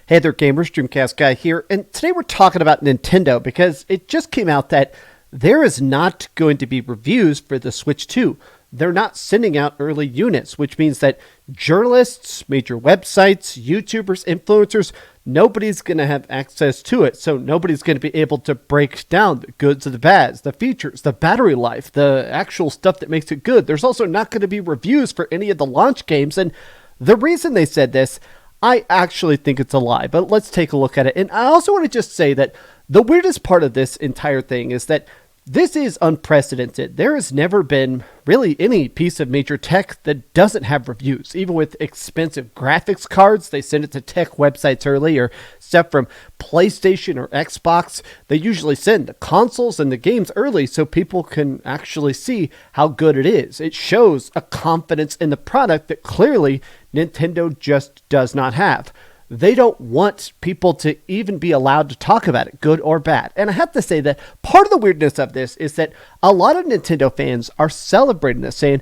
Hey there gamers, DreamcastGuy here, and today we're talking about Nintendo because it just came out that there is not going to be reviews for the Switch 2. They're not sending out early units, which means that journalists, major websites, YouTubers, influencers, nobody's going to have access to it. So nobody's going to be able to break down the goods and the bads, the features, the battery life, the actual stuff that makes it good. There's also not going to be reviews for any of the launch games, and the reason they said this, I actually think it's a lie, but let's take a look at it. And I also want to just say that the weirdest part of this entire thing is that this is unprecedented. There has never been really any piece of major tech that doesn't have reviews. Even with expensive graphics cards, they send it to tech websites early, or stuff from PlayStation or Xbox. They usually send the consoles and the games early so people can actually see how good it is. It shows a confidence in the product that clearly Nintendo just does not have. They don't want people to even be allowed to talk about it, good or bad. And I have to say that part of the weirdness of this is that a lot of Nintendo fans are celebrating this, saying,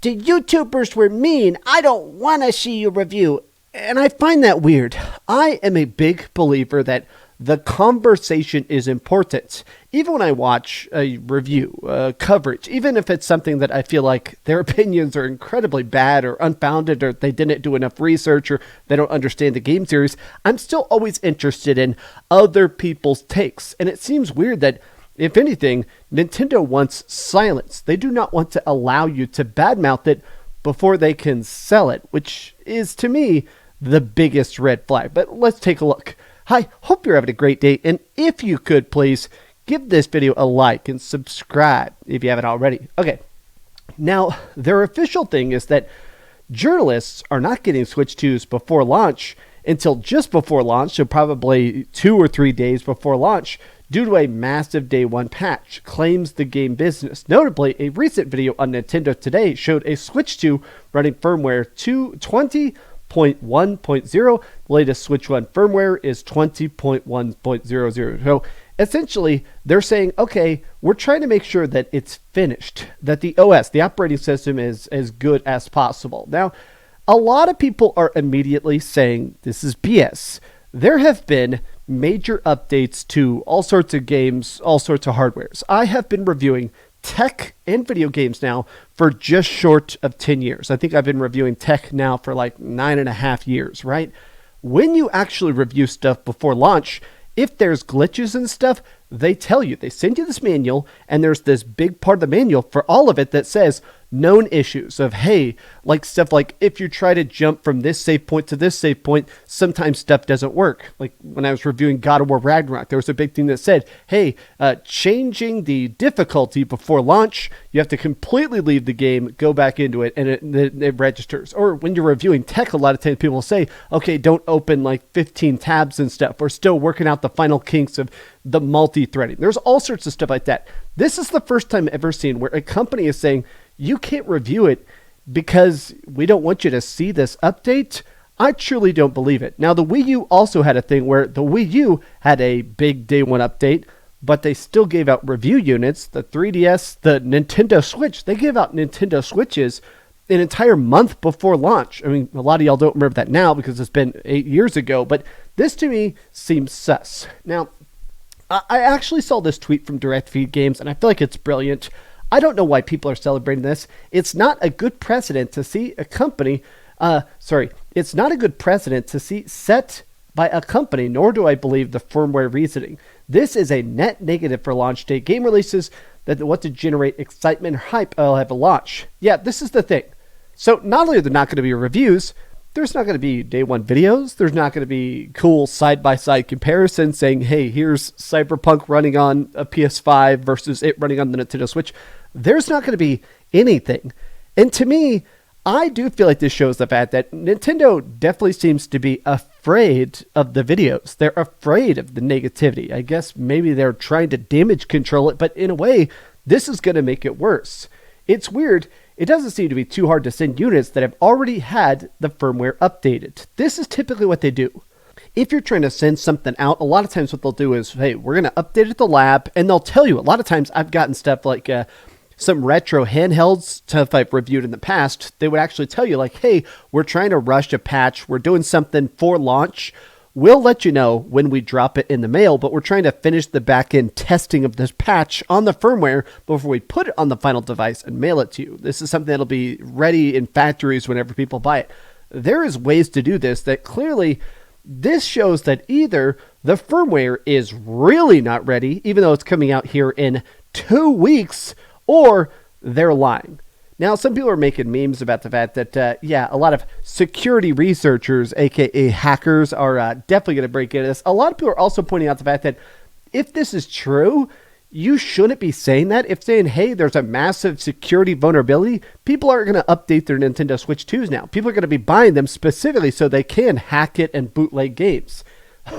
the YouTubers were mean, I don't want to see you review. And I find that weird. I am a big believer that the conversation is important. Even when I watch a review, coverage, even if it's something that I feel like their opinions are incredibly bad or unfounded, or they didn't do enough research, or they don't understand the game series, I'm still always interested in other people's takes. And it seems weird that, if anything, Nintendo wants silence. They do not want to allow you to badmouth it before they can sell it, which is, to me, the biggest red flag. But let's take a look. Hi, hope you're having a great day, and if you could please give this video a like and subscribe if you haven't already. Okay, now their official thing is that journalists are not getting Switch 2s before launch until just before launch, so probably 2 or 3 days before launch, due to a massive day one patch, claims the game business. Notably, a recent video on Nintendo Today showed a Switch 2 running firmware 20.1.0. The latest Switch 1 firmware is 20.1.00. So essentially, they're saying, okay, we're trying to make sure that it's finished, that the OS, the operating system, is as good as possible. Now, a lot of people are immediately saying this is BS. There have been major updates to all sorts of games, all sorts of hardwares. I have been reviewing tech and video games now for just short of 10 years. I think I've been reviewing tech now for like 9.5 years, right? When you actually review stuff before launch, if there's glitches and stuff, they tell you. They send you this manual, and there's this big part of the manual for all of it that says known issues of, hey, like stuff like if you try to jump from this save point to this save point, sometimes stuff doesn't work. Like when I was reviewing God of War Ragnarok, there was a big thing that said, hey, changing the difficulty before launch, you have to completely leave the game, go back into it, and it registers. Or when you're reviewing tech, a lot of times people say, okay, don't open like 15 tabs and stuff. We're still working out the final kinks of the multi-threading. There's all sorts of stuff like that. This is the first time I've ever seen where a company is saying, you can't review it because we don't want you to see this update. I truly don't believe it. Now, the Wii U also had a thing where the Wii U had a big day one update, but they still gave out review units. The 3DS, the Nintendo Switch, they gave out Nintendo Switches an entire month before launch. I mean, a lot of y'all don't remember that now because it's been 8 years ago, but this to me seems sus. Now, I actually saw this tweet from Direct Feed Games, and I feel like it's brilliant. I don't know why people are celebrating this. It's not a good precedent to see a company, it's not a good precedent to see set by a company, nor do I believe the firmware reasoning. This is a net negative for launch day game releases that want to generate excitement or hype ahead of launch. Yeah, this is the thing. So not only are there not going to be reviews, there's not going to be day one videos. There's not going to be cool side-by-side comparisons saying, hey, here's Cyberpunk running on a PS5 versus it running on the Nintendo Switch. There's not going to be anything. And to me, I do feel like this shows the fact that Nintendo definitely seems to be afraid of the videos. They're afraid of the negativity. I guess maybe they're trying to damage control it, but in a way, this is going to make it worse. It's weird. It doesn't seem to be too hard to send units that have already had the firmware updated. This is typically what they do. If you're trying to send something out, a lot of times what they'll do is, hey, we're going to update it at the lab, and they'll tell you. A lot of times I've gotten stuff like some retro handhelds, stuff I've reviewed in the past. They would actually tell you like, hey, we're trying to rush a patch. We're doing something for launch. we'll let you know when we drop it in the mail, but we're trying to finish the back-end testing of this patch on the firmware before we put it on the final device and mail it to you. This is something that'll be ready in factories whenever people buy it. There is ways to do this that clearly this shows that either the firmware is really not ready, even though it's coming out here in 2 weeks, or they're lying. Now, some people are making memes about the fact that, a lot of security researchers, aka hackers, are definitely going to break into this. A lot of people are also pointing out the fact that if this is true, you shouldn't be saying that. If saying, hey, there's a massive security vulnerability, people aren't going to update their Nintendo Switch 2s now. People are going to be buying them specifically so they can hack it and bootleg games.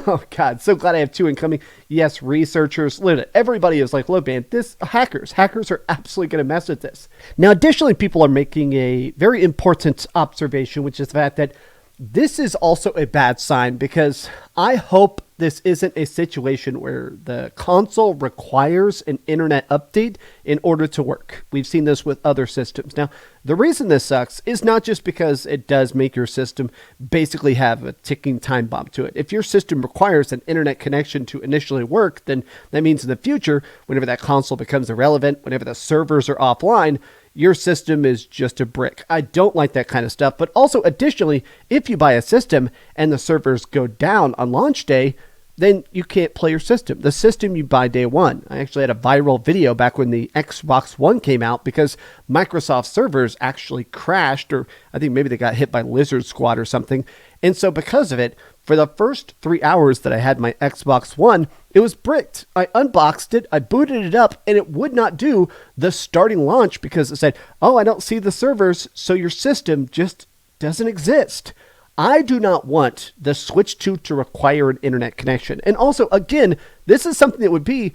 Oh, God, so glad I have 2 incoming. Yes, researchers, literally, everybody is like, look, man, hackers are absolutely going to mess with this. Now, additionally, people are making a very important observation, which is the fact that this is also a bad sign, because I hope this isn't a situation where the console requires an internet update in order to work. We've seen this with other systems. Now, the reason this sucks is not just because it does make your system basically have a ticking time bomb to it. If your system requires an internet connection to initially work, then that means in the future, whenever that console becomes irrelevant, whenever the servers are offline, your system is just a brick. I don't like that kind of stuff. But also, additionally, if you buy a system and the servers go down on launch day, then you can't play your system. The system you buy day one. I actually had a viral video back when the Xbox One came out because Microsoft servers actually crashed, or I think maybe they got hit by Lizard Squad or something. And so because of it, for the first 3 hours that I had my Xbox One, it was bricked. I unboxed it, I booted it up, and it would not do the starting launch because it said, oh, I don't see the servers, so your system just doesn't exist. I do not want the Switch 2 to require an internet connection. And also, again, this is something that would be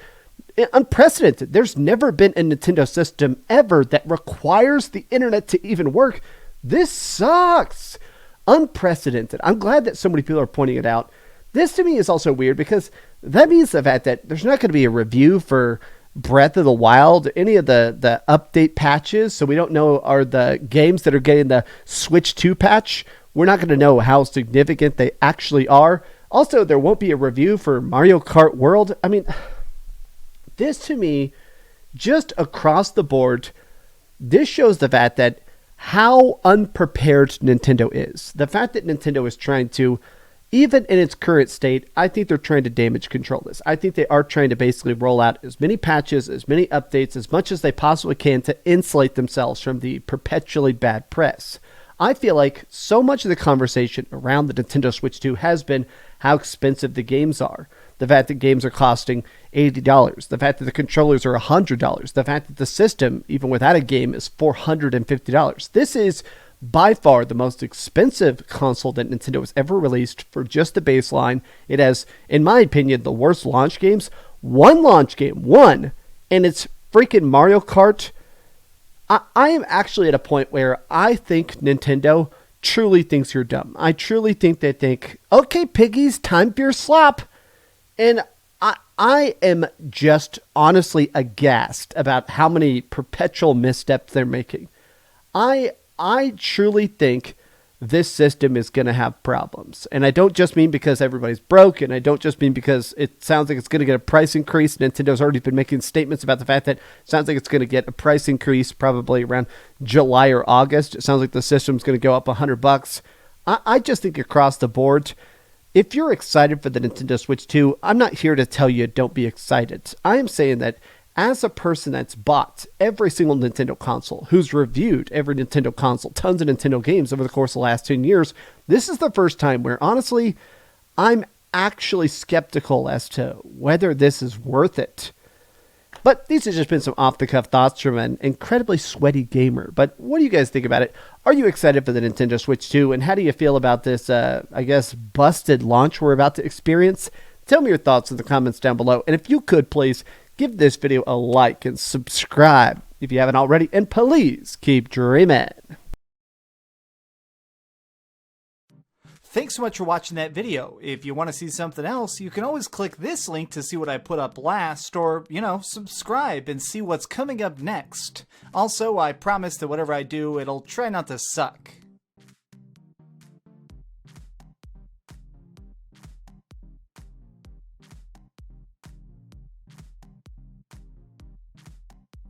unprecedented. There's never been a Nintendo system ever that requires the internet to even work. This sucks. Unprecedented. I'm glad that so many people are pointing it out. This to me is also weird because that means the fact that there's not going to be a review for Breath of the Wild, any of the update patches. So we don't know, are the games that are getting the Switch 2 patch, we're not going to know how significant they actually are. Also, there won't be a review for Mario Kart World. I mean, this to me, just across the board, this shows the fact that how unprepared Nintendo is. The fact that Nintendo is trying to, even in its current state, I think they're trying to damage control this. I think they are trying to basically roll out as many patches, as many updates, as much as they possibly can to insulate themselves from the perpetually bad press. I feel like so much of the conversation around the Nintendo Switch 2 has been how expensive the games are. The fact that games are costing $80. The fact that the controllers are $100. The fact that the system, even without a game, is $450. This is by far the most expensive console that Nintendo has ever released for just the baseline. It has, in my opinion, the worst launch games. One launch game, and it's freaking Mario Kart. I am actually at a point where I think Nintendo truly thinks you're dumb. I truly think they think, okay, piggies, time for your slap. And I am just honestly aghast about how many perpetual missteps they're making. I truly think this system is going to have problems. And I don't just mean because everybody's broke, and I don't just mean because it sounds like it's going to get a price increase. Nintendo's already been making statements about the fact that it sounds like it's going to get a price increase probably around July or August. It sounds like the system's going to go up $100. I just think across the board, if you're excited for the Nintendo Switch 2, I'm not here to tell you don't be excited. I am saying that as a person that's bought every single Nintendo console, who's reviewed every Nintendo console, tons of Nintendo games over the course of the last 10 years, this is the first time where, honestly, I'm actually skeptical as to whether this is worth it. But these have just been some off-the-cuff thoughts from an incredibly sweaty gamer. But what do you guys think about it? Are you excited for the Nintendo Switch 2? And how do you feel about this, busted launch we're about to experience? Tell me your thoughts in the comments down below. And if you could, please give this video a like and subscribe if you haven't already. And please keep dreaming. Thanks so much for watching that video. If you want to see something else, you can always click this link to see what I put up last, or, subscribe and see what's coming up next. Also, I promise that whatever I do, it'll try not to suck.